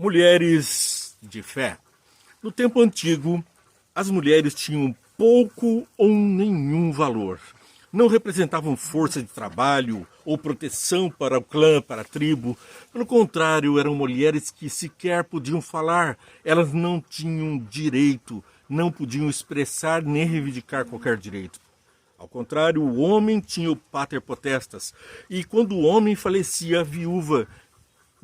Mulheres de fé. No tempo antigo, as mulheres tinham pouco ou nenhum valor. Não representavam força de trabalho ou proteção para o clã, para a tribo. Pelo contrário, eram mulheres que sequer podiam falar. Elas não tinham direito, não podiam expressar nem reivindicar qualquer direito. Ao contrário, o homem tinha o pater potestas. E quando o homem falecia, a viúva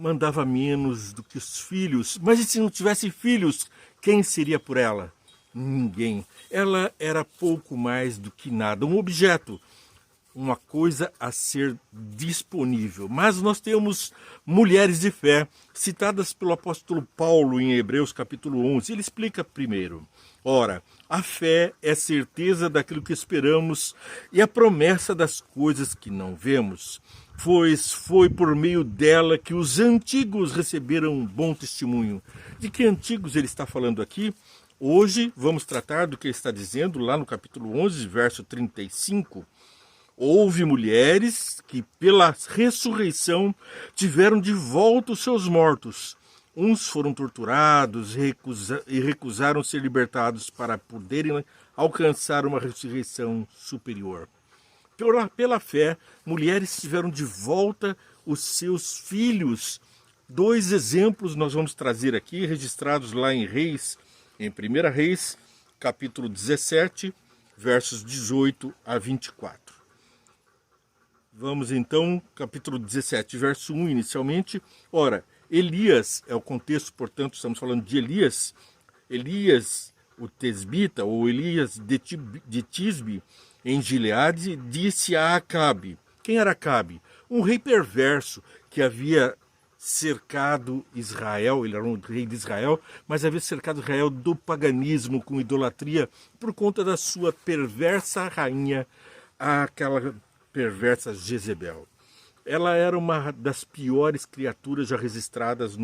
mandava menos do que os filhos. Mas e se não tivesse filhos, quem seria por ela? Ninguém. Ela era pouco mais do que nada, um objeto, uma coisa a ser disponível. Mas nós temos mulheres de fé, citadas pelo apóstolo Paulo em Hebreus capítulo 11. Ele explica primeiro. Ora, a fé é a certeza daquilo que esperamos e a promessa das coisas que não vemos. Pois foi por meio dela que os antigos receberam um bom testemunho. De que antigos ele está falando aqui? Hoje vamos tratar do que ele está dizendo lá no capítulo 11, verso 35. Houve mulheres que pela ressurreição tiveram de volta os seus mortos. Uns foram torturados e recusaram ser libertados para poderem alcançar uma ressurreição superior. Pela fé, mulheres tiveram de volta os seus filhos. Dois exemplos nós vamos trazer aqui, registrados lá em Reis, em 1 Reis, capítulo 17, versos 18 a 24. Vamos então, capítulo 17, verso 1 inicialmente. Ora, Elias, é o contexto, portanto, estamos falando de Elias. Elias, o tesbita, ou Elias de Tisbe, em Gileade, disse a Acabe. Quem era Acabe? Um rei perverso que havia cercado Israel. Ele era um rei de Israel, mas havia cercado Israel do paganismo, com idolatria, por conta da sua perversa rainha, aquela perversa Jezebel. Ela era uma das piores criaturas já registradas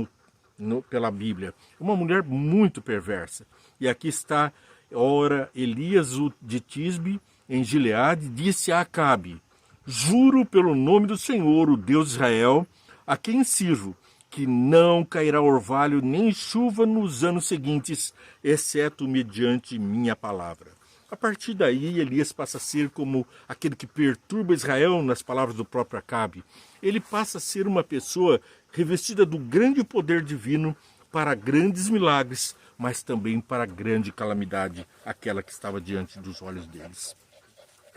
pela Bíblia. Uma mulher muito perversa. E aqui está, ora, Elias de Tisbe, em Gileade, disse a Acabe: juro pelo nome do Senhor, o Deus de Israel, a quem sirvo, que não cairá orvalho nem chuva nos anos seguintes, exceto mediante minha palavra. A partir daí, Elias passa a ser como aquele que perturba Israel, nas palavras do próprio Acabe. Ele passa a ser uma pessoa revestida do grande poder divino para grandes milagres, mas também para grande calamidade, aquela que estava diante dos olhos deles.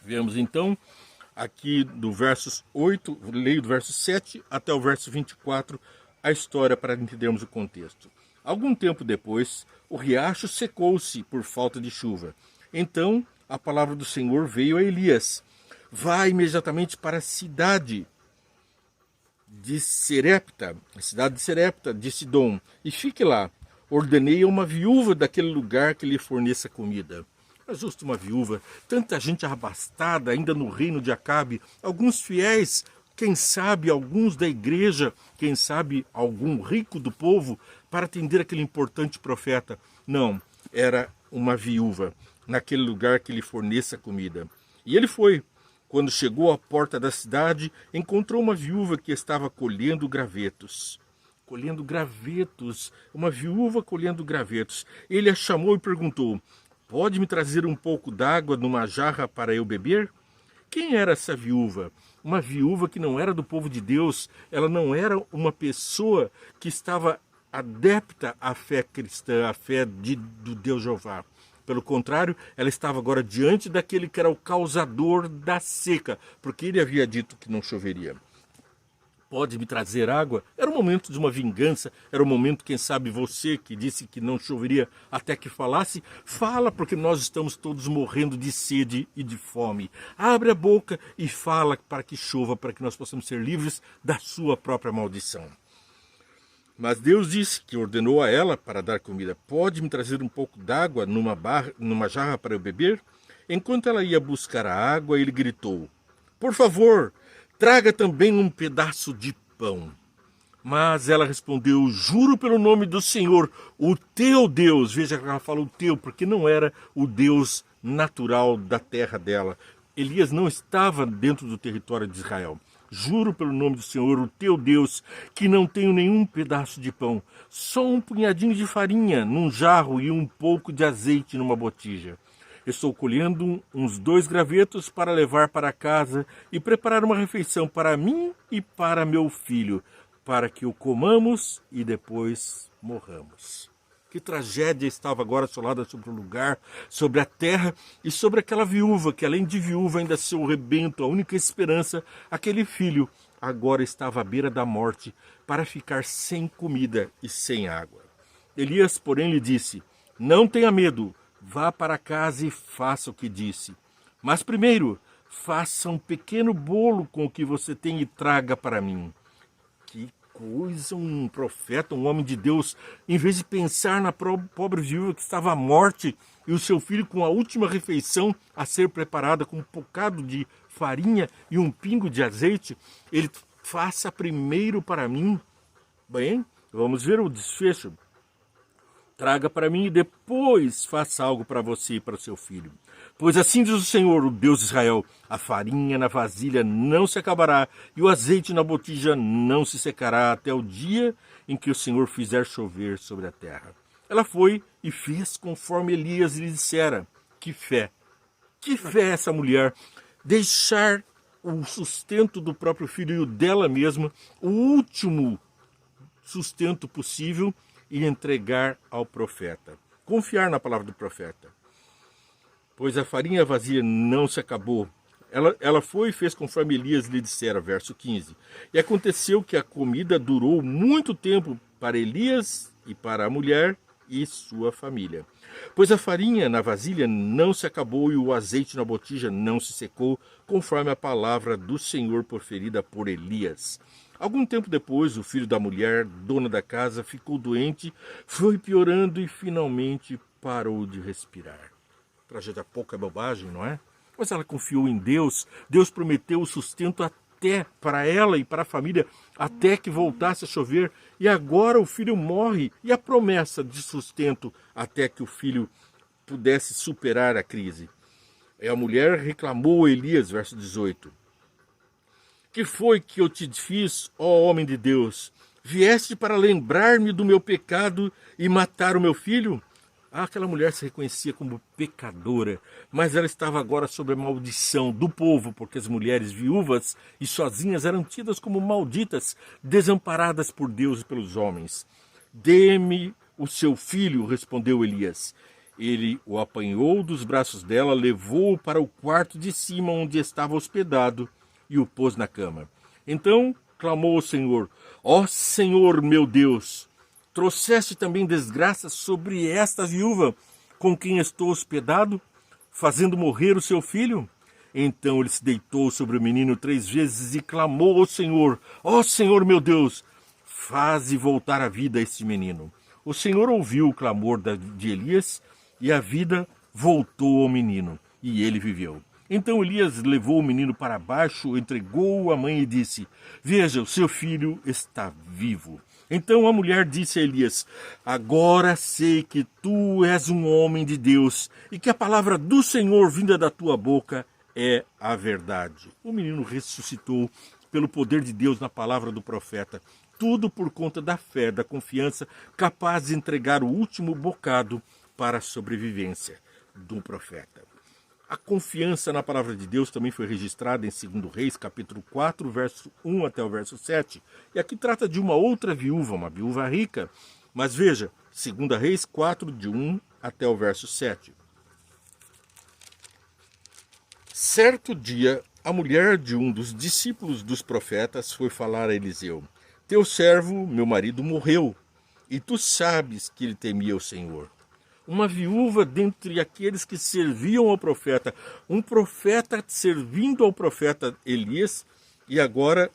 Vemos então aqui do versos 8, leio do verso 7 até o verso 24, a história para entendermos o contexto. Algum tempo depois, o riacho secou-se por falta de chuva. Então, a palavra do Senhor veio a Elias: vá imediatamente para a cidade de Serepta, a cidade de Serepta, de Sidom, e fique lá. Ordenei a uma viúva daquele lugar que lhe forneça comida. É justo uma viúva, tanta gente abastada ainda no reino de Acabe, alguns fiéis, quem sabe alguns da igreja, quem sabe algum rico do povo, para atender aquele importante profeta. Não, era uma viúva, naquele lugar que lhe forneça comida. E ele foi. Quando chegou à porta da cidade, encontrou uma viúva que estava colhendo gravetos. Colhendo gravetos, uma viúva colhendo gravetos. Ele a chamou e perguntou: pode me trazer um pouco d'água numa jarra para eu beber? Quem era essa viúva? Uma viúva que não era do povo de Deus. Ela não era uma pessoa que estava adepta à fé cristã, à fé do Deus Jeová. Pelo contrário, ela estava agora diante daquele que era o causador da seca, porque ele havia dito que não choveria. Pode me trazer água? Era o momento de uma vingança, era o momento, quem sabe você que disse que não choveria até que falasse, fala, porque nós estamos todos morrendo de sede e de fome. Abre a boca e fala para que chova, para que nós possamos ser livres da sua própria maldição. Mas Deus disse que ordenou a ela para dar comida: pode me trazer um pouco d'água numa jarra para eu beber? Enquanto ela ia buscar a água, ele gritou: por favor, traga também um pedaço de pão. Mas ela respondeu: juro pelo nome do Senhor, o teu Deus. Veja que ela fala o teu, porque não era o Deus natural da terra dela. Elias não estava dentro do território de Israel. Juro pelo nome do Senhor, o teu Deus, que não tenho nenhum pedaço de pão, só um punhadinho de farinha num jarro e um pouco de azeite numa botija. Estou colhendo uns 2 gravetos para levar para casa e preparar uma refeição para mim e para meu filho, para que o comamos e depois morramos. Que tragédia estava agora assolada sobre o lugar, sobre a terra e sobre aquela viúva, que além de viúva ainda seu rebento, a única esperança, aquele filho, agora estava à beira da morte para ficar sem comida e sem água. Elias, porém, lhe disse: não tenha medo, vá para casa e faça o que disse. Mas primeiro, faça um pequeno bolo com o que você tem e traga para mim. Que coisa, um profeta, um homem de Deus, em vez de pensar na pobre viúva que estava à morte e o seu filho com a última refeição a ser preparada com um bocado de farinha e um pingo de azeite, ele faça primeiro para mim. Bem, vamos ver o desfecho. Traga para mim e depois faça algo para você e para o seu filho. Pois assim diz o Senhor, o Deus de Israel, a farinha na vasilha não se acabará e o azeite na botija não se secará até o dia em que o Senhor fizer chover sobre a terra. Ela foi e fez conforme Elias lhe dissera. Que fé! Que fé essa mulher! Deixar o sustento do próprio filho e o dela mesma, o último sustento possível, e entregar ao profeta. Confiar na palavra do profeta. Pois a farinha vazia não se acabou. Ela foi e fez conforme Elias lhe dissera, verso 15. E aconteceu que a comida durou muito tempo para Elias e para a mulher e sua família. Pois a farinha na vasilha não se acabou e o azeite na botija não se secou, conforme a palavra do Senhor proferida por Elias. Algum tempo depois, o filho da mulher, dona da casa, ficou doente, foi piorando e finalmente parou de respirar. Tragédia pouca é bobagem, não é? Mas ela confiou em Deus. Deus prometeu o sustento até para ela e para a família, até que voltasse a chover. E agora o filho morre e a promessa de sustento até que o filho pudesse superar a crise. E a mulher reclamou a Elias, verso 18. Que foi que eu te fiz, ó homem de Deus? Vieste para lembrar-me do meu pecado e matar o meu filho? Aquela mulher se reconhecia como pecadora, mas ela estava agora sob a maldição do povo, porque as mulheres viúvas e sozinhas eram tidas como malditas, desamparadas por Deus e pelos homens. Dê-me o seu filho, respondeu Elias. Ele o apanhou dos braços dela, levou-o para o quarto de cima onde estava hospedado e o pôs na cama. Então clamou ao Senhor: ó Senhor meu Deus, trouxeste também desgraça sobre esta viúva com quem estou hospedado, fazendo morrer o seu filho? Então ele se deitou sobre o menino 3 vezes e clamou ao Senhor: ó Senhor meu Deus, faze voltar a vida a este menino. O Senhor ouviu o clamor de Elias e a vida voltou ao menino, e ele viveu. Então Elias levou o menino para baixo, entregou-o à mãe e disse: veja, o seu filho está vivo. Então a mulher disse a Elias: agora sei que tu és um homem de Deus e que a palavra do Senhor vinda da tua boca é a verdade. O menino ressuscitou pelo poder de Deus na palavra do profeta. Tudo por conta da fé, da confiança, capaz de entregar o último bocado para a sobrevivência do profeta. A confiança na palavra de Deus também foi registrada em 2 Reis, capítulo 4, verso 1 até o verso 7. E aqui trata de uma outra viúva, uma viúva rica. Mas veja, 2 Reis 4, de 1 até o verso 7. Certo dia, a mulher de um dos discípulos dos profetas foi falar a Eliseu: teu servo, meu marido, morreu, e tu sabes que ele temia o Senhor. Uma viúva dentre aqueles que serviam ao profeta, um profeta servindo ao profeta Elias, e agora,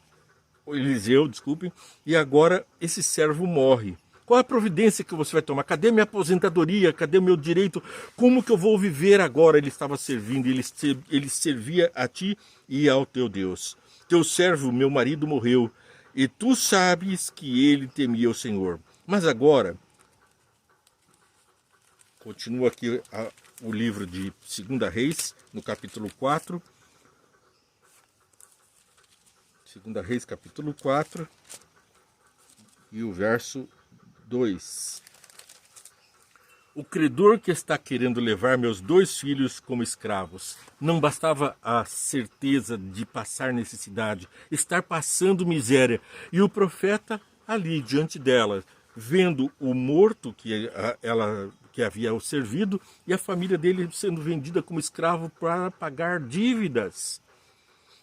Eliseu, desculpe, e agora esse servo morre. Qual a providência que você vai tomar? Cadê minha aposentadoria? Cadê o meu direito? Como que eu vou viver agora? Ele estava servindo, ele servia a ti e ao teu Deus. Teu servo, meu marido, morreu, e tu sabes que ele temia o Senhor. Mas agora, continua aqui o livro de 2 Reis, no capítulo 4. 2 Reis, capítulo 4, e o verso 2. O credor que está querendo levar meus 2 filhos como escravos. Não bastava a certeza de passar necessidade, estar passando miséria. E o profeta ali diante dela, vendo o morto que havia o servido e a família dele sendo vendida como escravo para pagar dívidas.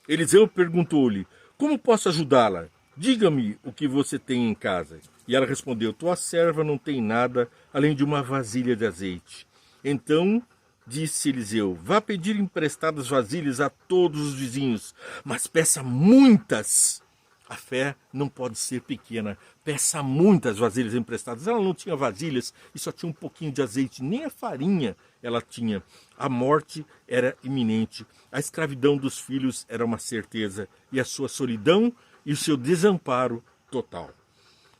Eliseu perguntou-lhe: como posso ajudá-la? Diga-me o que você tem em casa. E ela respondeu: tua serva não tem nada além de uma vasilha de azeite. Então disse Eliseu: vá pedir emprestadas vasilhas a todos os vizinhos, mas peça muitas. A fé não pode ser pequena. Peça muitas vasilhas emprestadas. Ela não tinha vasilhas e só tinha um pouquinho de azeite, nem a farinha ela tinha. A morte era iminente. A escravidão dos filhos era uma certeza. E a sua solidão e o seu desamparo total.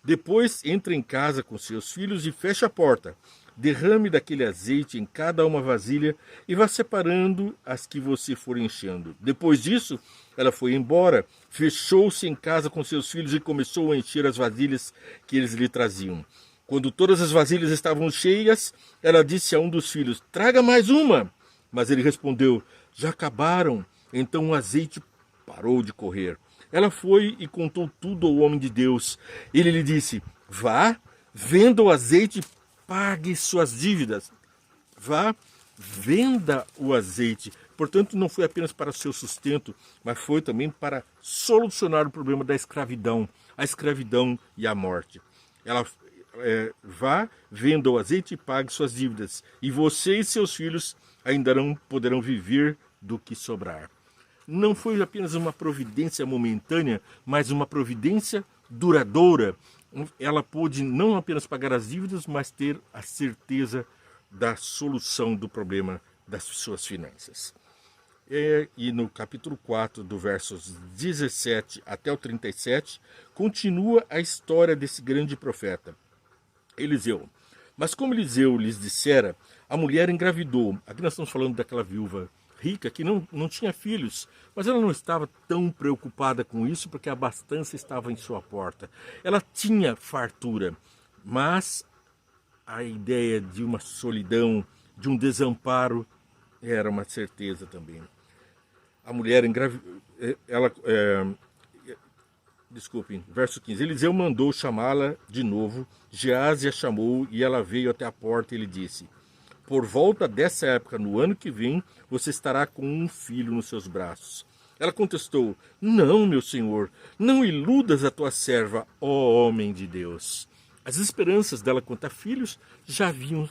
Depois entra em casa com seus filhos e fecha a porta. Derrame daquele azeite em cada uma vasilha e vá separando as que você for enchendo. Depois disso, ela foi embora, fechou-se em casa com seus filhos e começou a encher as vasilhas que eles lhe traziam. Quando todas as vasilhas estavam cheias, ela disse a um dos filhos: traga mais uma. Mas ele respondeu: já acabaram. Então o azeite parou de correr. Ela foi e contou tudo ao homem de Deus. Ele lhe disse: vá, venda o azeite, pague suas dívidas. Vá, venda o azeite. Portanto, não foi apenas para seu sustento, mas foi também para solucionar o problema da escravidão, a escravidão e a morte. Ela vá, venda o azeite e pague suas dívidas. E você e seus filhos ainda não poderão viver do que sobrar. Não foi apenas uma providência momentânea, mas uma providência duradoura. Ela pôde não apenas pagar as dívidas, mas ter a certeza da solução do problema das suas finanças. E no capítulo 4, do versos 17 até o 37, continua a história desse grande profeta, Eliseu. Mas como Eliseu lhes dissera, a mulher engravidou. Aqui nós estamos falando daquela viúva rica que não tinha filhos, mas ela não estava tão preocupada com isso porque a abastança estava em sua porta. Ela tinha fartura, mas a ideia de uma solidão, de um desamparo, era uma certeza também. A mulher engravidou, desculpem, verso 15. Eliseu mandou chamá-la de novo. Geazi a chamou e ela veio até a porta e ele disse: por volta dessa época, no ano que vem, você estará com um filho nos seus braços. Ela contestou: não, meu senhor, não iludas a tua serva, ó homem de Deus. As esperanças dela quanto a filhos já haviam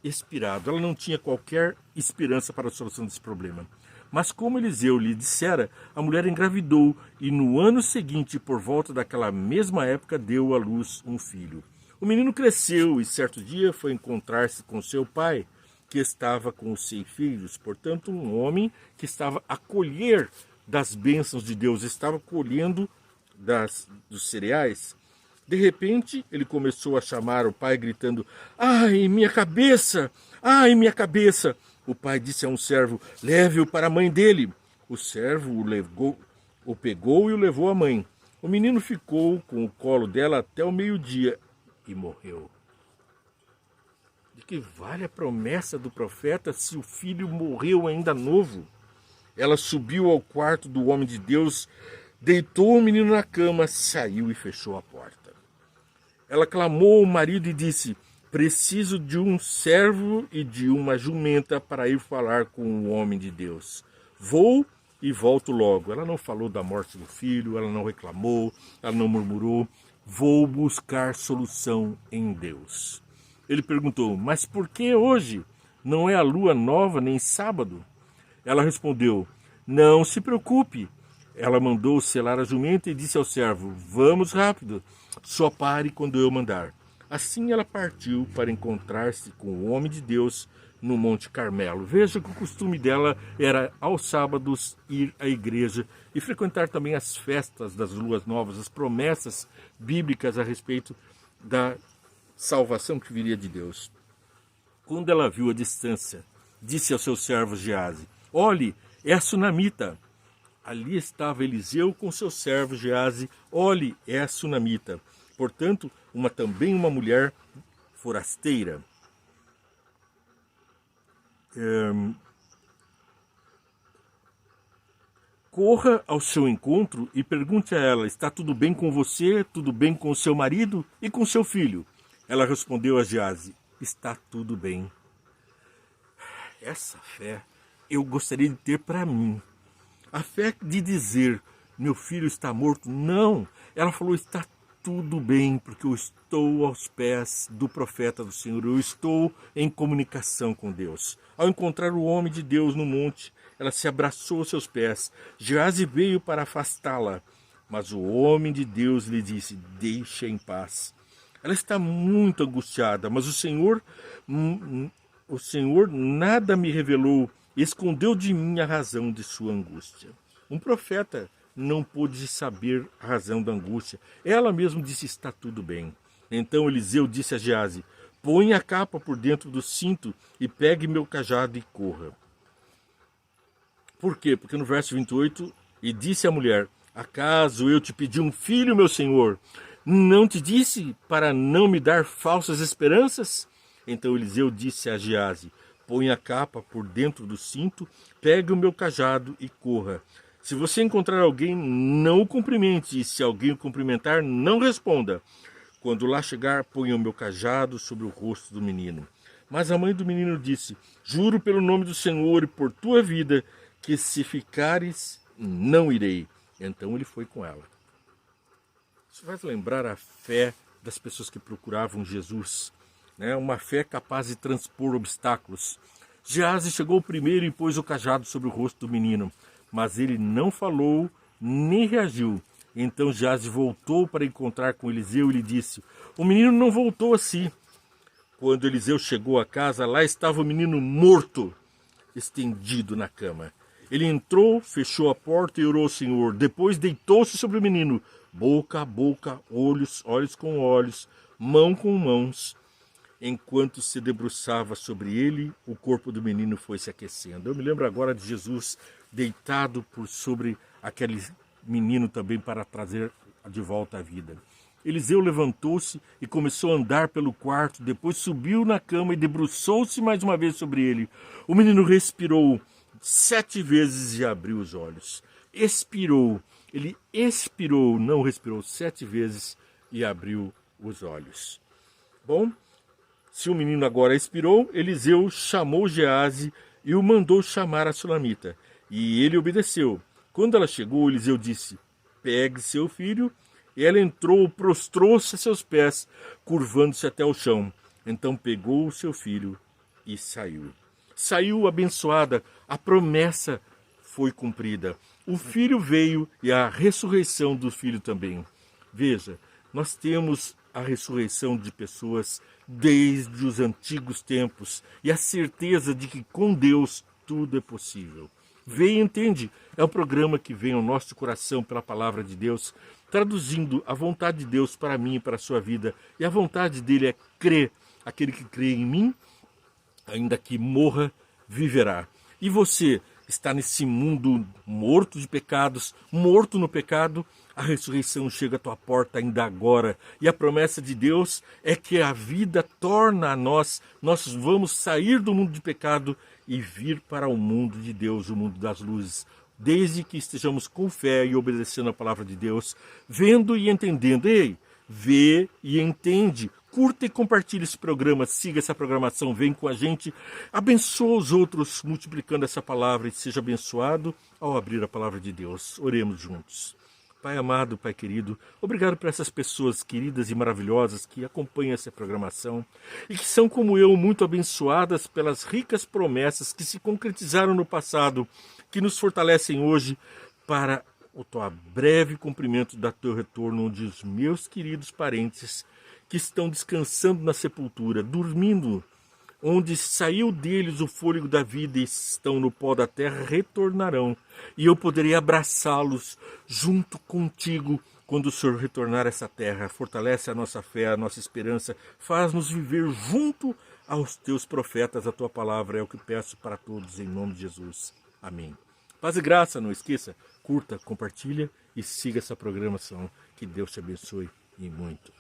expirado. Ela não tinha qualquer esperança para a solução desse problema. Mas como Eliseu lhe dissera, a mulher engravidou e no ano seguinte, por volta daquela mesma época, deu à luz um filho. O menino cresceu e certo dia foi encontrar-se com seu pai, que estava com os ceifeiros, portanto um homem que estava a colher das bênçãos de Deus, estava colhendo dos cereais. De repente, ele começou a chamar o pai, gritando: ai, minha cabeça! Ai, minha cabeça! O pai disse a um servo: leve-o para a mãe dele. O servo o pegou e o levou à mãe. O menino ficou com o colo dela até o meio-dia e morreu. De que vale a promessa do profeta se o filho morreu ainda novo? Ela subiu ao quarto do homem de Deus, deitou o menino na cama, saiu e fechou a porta. Ela clamou ao marido e disse: preciso de um servo e de uma jumenta para ir falar com o homem de Deus. Vou e volto logo. Ela não falou da morte do filho, ela não reclamou, ela não murmurou. Vou buscar solução em Deus. Ele perguntou: mas por que hoje? Não é a lua nova nem sábado? Ela respondeu: não se preocupe. Ela mandou selar a jumenta e disse ao servo: vamos rápido, só pare quando eu mandar. Assim ela partiu para encontrar-se com o homem de Deus no Monte Carmelo. Veja que o costume dela era, aos sábados, ir à igreja e frequentar também as festas das luas novas, as promessas bíblicas a respeito da salvação que viria de Deus. Quando ela viu a distância, disse ao seu servo Geazi: olhe, é a sunamita. ali estava Eliseu com seu servo Geazi. Olhe, é a sunamita. Portanto, também uma mulher forasteira. Corra ao seu encontro e pergunte a ela: está tudo bem com você? Tudo bem com o seu marido e com seu filho? Ela respondeu a Geazi: está tudo bem. Essa fé eu gostaria de ter para mim. A fé de dizer: meu filho está morto. Não, ela falou: está tudo bem, porque eu estou aos pés do profeta do Senhor. Eu estou em comunicação com Deus. Ao encontrar o homem de Deus no monte, ela se abraçou aos seus pés. Geazi veio para afastá-la, mas o homem de Deus lhe disse: deixa em paz. Ela está muito angustiada, mas o Senhor nada me revelou, escondeu de mim a razão de sua angústia. Um profeta não pôde saber a razão da angústia. Ela mesma disse: está tudo bem. Então Eliseu disse a Geazi: põe a capa por dentro do cinto e pegue meu cajado e corra. Por quê? Porque no verso 28, e disse a mulher: acaso eu te pedi um filho, meu senhor? Não te disse para não me dar falsas esperanças? Então Eliseu disse a Geazi: põe a capa por dentro do cinto, pegue o meu cajado e corra. Se você encontrar alguém, não o cumprimente, e se alguém o cumprimentar, não responda. Quando lá chegar, ponha o meu cajado sobre o rosto do menino. Mas a mãe do menino disse: juro pelo nome do Senhor e por tua vida, que se ficares, não irei. Então ele foi com ela. Isso faz lembrar a fé das pessoas que procuravam Jesus, né? Uma fé capaz de transpor obstáculos. Geazi chegou primeiro e pôs o cajado sobre o rosto do menino, mas ele não falou nem reagiu. Então Geazi voltou para encontrar com Eliseu e lhe disse: o menino não voltou assim. Quando Eliseu chegou à casa, lá estava o menino morto, estendido na cama. Ele entrou, fechou a porta e orou ao Senhor. Depois deitou-se sobre o menino, boca a boca, olhos com olhos, mão com mãos. Enquanto se debruçava sobre ele, o corpo do menino foi se aquecendo. Eu me lembro agora de Jesus deitado por sobre aquele menino também para trazer de volta à vida. Eliseu levantou-se e começou a andar pelo quarto, depois subiu na cama e debruçou-se mais uma vez sobre ele. O menino respirou 7 vezes e abriu os olhos. Expirou, ele expirou, não respirou 7 vezes e abriu os olhos. Bom, se o menino agora expirou, Eliseu chamou Geazi e o mandou chamar a sulamita. E ele obedeceu. Quando ela chegou, Eliseu disse: pegue seu filho. E ela entrou, prostrou-se a seus pés, curvando-se até o chão. Então pegou o seu filho e saiu. Saiu abençoada, a promessa foi cumprida. O filho veio e a ressurreição do filho também. Veja, nós temos a ressurreição de pessoas desde os antigos tempos e a certeza de que com Deus tudo é possível. Vê e entende, é um programa que vem ao nosso coração pela palavra de Deus, traduzindo a vontade de Deus para mim e para a sua vida. E a vontade dele é crer. Aquele que crê em mim, ainda que morra, viverá. E você está nesse mundo morto de pecados, morto no pecado, a ressurreição chega à tua porta ainda agora. E a promessa de Deus é que a vida torna a nós vamos sair do mundo de pecado e vir para o mundo de Deus, o mundo das luzes. Desde que estejamos com fé e obedecendo a palavra de Deus, vendo e entendendo. Ei, vê e entende. Curta e compartilhe esse programa, siga essa programação, vem com a gente, abençoa os outros multiplicando essa palavra e seja abençoado ao abrir a palavra de Deus. Oremos juntos. Pai amado, Pai querido, obrigado por essas pessoas queridas e maravilhosas que acompanham essa programação e que são, como eu, muito abençoadas pelas ricas promessas que se concretizaram no passado, que nos fortalecem hoje para o teu breve cumprimento da teu retorno, onde os meus queridos parentes que estão descansando na sepultura, dormindo, onde saiu deles o fôlego da vida e estão no pó da terra, retornarão. E eu poderei abraçá-los junto contigo quando o Senhor retornar a essa terra. Fortalece a nossa fé, a nossa esperança, faz-nos viver junto aos teus profetas. A tua palavra é o que peço para todos, em nome de Jesus. Amém. Paz e graça, não esqueça, curta, compartilha e siga essa programação. Que Deus te abençoe e muito.